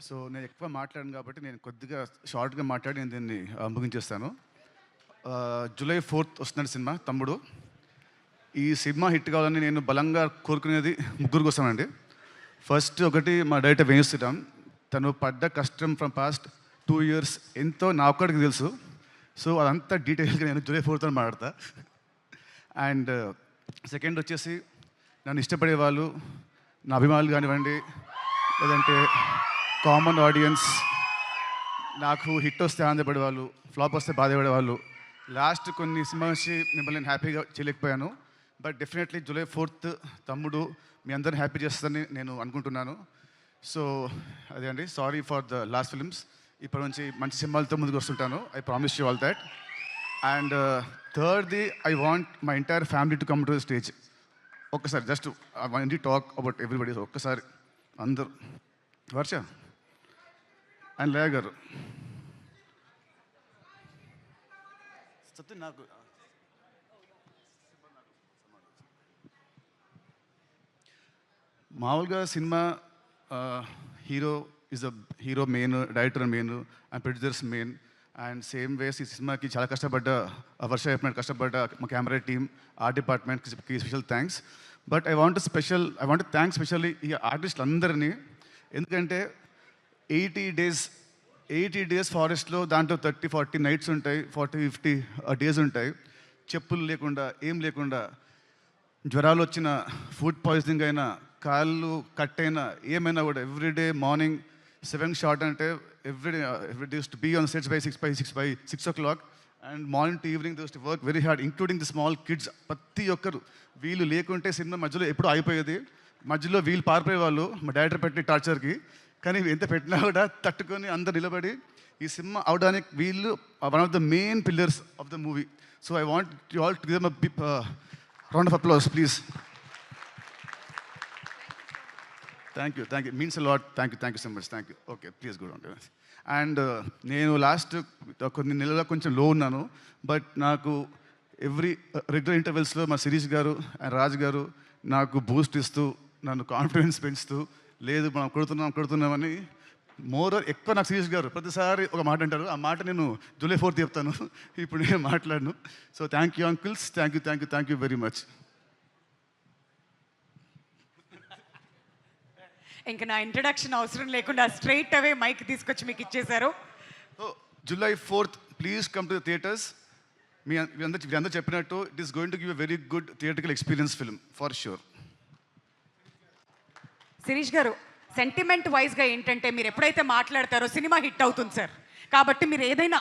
So నేను ఎక్కువ మాట్లాడాను కాబట్టి నేను కొద్దిగా షార్ట్గా మాట్లాడి నేను దీన్ని ముగించేస్తాను. జూలై 4th వస్తున్నాడు సినిమా తమ్ముడు. ఈ సినిమా హిట్ కావాలని నేను బలంగా కోరుకునేది ముగ్గురు కోసం అండి. ఫస్ట్ ఒకటి మా డైరెక్టర్ వేణు శ్రీరామ్. తను పడ్డ కష్టం ఫ్రమ్ పాస్ట్ 2 years ఎంతో నా ఒక్కడికి తెలుసు. సో అదంతా డీటెయిల్గా నేను జూలై 4th మాట్లాడతా. అండ్ సెకండ్ వచ్చేసి నన్ను ఇష్టపడే వాళ్ళు, నా అభిమానులు కానివ్వండి, లేదంటే కామన్ ఆడియన్స్, నాకు హిట్ వస్తే ఆనందపడే వాళ్ళు, ఫ్లాప్ వస్తే బాధపడే వాళ్ళు. లాస్ట్ కొన్ని సినిమా నుంచి మిమ్మల్ని నేను హ్యాపీగా చేయలేకపోయాను. బట్ డెఫినెట్లీ జూలై 4th తమ్ముడు మీ అందరిని హ్యాపీ చేస్తుందని నేను అనుకుంటున్నాను. సో అదే అండి, sorry for the last films. ఇప్పటి నుంచి మంచి సినిమాలతో ముందుకు వస్తుంటాను. I promise you all that. And థర్డ్ది, I want my entire family to come to the stage. ఒక్కసారి just I want to talk about everybody. ఒక్కసారి అందరూ, వర్ష అండ్ లేయ గారు, నాకు మామూలుగా cinema hero is a hero main, director main and producers main. And same ways ఈ సినిమాకి చాలా కష్టపడ్డ వర్ష చెప్పినట్టు కష్టపడ్డ మా కెమెరా టీమ్, ఆర్ట్ డిపార్ట్మెంట్కి special thanks. But I want thanks specially ఈ ఆర్టిస్టులు అందరినీ. ఎందుకంటే 80 days ఫారెస్ట్లో, దాంట్లో 30-40 నైట్స్ ఉంటాయి, 40-50 డేస్ ఉంటాయి. చెప్పులు లేకుండా, ఏం లేకుండా, జ్వరాలు వచ్చిన, ఫుడ్ పాయిజనింగ్ అయినా, కాళ్ళు కట్ అయినా, ఏమైనా కూడా ఎవ్రీడే మార్నింగ్ 7 షార్ట్ అంటే everyday used to be on sets by 6 o'clock. And morning to evening they used to work very hard, including the small kids. ప్రతి ఒక్కరు వీళ్ళు లేకుంటే సినిమా మధ్యలో ఎప్పుడు ఆగిపోయేది. మధ్యలో వీళ్ళు పారిపోయేవాళ్ళు మా డైరెక్టర్ పెట్టిన టార్చర్కి. కానీ ఎంత పెట్టినా కూడా తట్టుకొని అందరు నిలబడి ఈ సినిమా అవడానికి వీళ్ళు one of the main pillars of the movie. So I want you all to give them a round of applause please. Thank you means a lot. Thank you so much. Thank you. Okay, please good on. And నేను last కొన్ని నెలల కొంచెం లో ఉన్నాను. But నాకు regular ఇంటర్వెల్స్లో మా శిరీష్ గారు and Raj గారు నాకు బూస్ట్ ఇస్తూ, నన్ను కాన్ఫిడెన్స్ పెంచుతూ, లేదు మనం కొడుతున్నామని ఎక్కువ నాకు శిరీష్ గారు ప్రతిసారి ఒక మాట అంటారు. ఆ మాట నేను జూలై 4th చెప్తాను, ఇప్పుడు నేను మాట్లాడను. So thank you uncles, thank you very much. ఇంకా నా ఇంట్రడక్షన్ అవసరం లేకుండా స్ట్రైట్ అవే మైక్ తీసుకొచ్చి మీకు ఇచ్చేశారు. July 4th please come to the theatres. మీ అందరూ చెప్పినట్టు it is going to give a very good theatrical experience film for sure. Sirish గారు, సెంటిమెంట్ వైజ్గా ఏంటంటే మీరు ఎప్పుడైతే మాట్లాడతారో సినిమా హిట్ అవుతుంది సార్. కాబట్టి మీరు ఏదైనా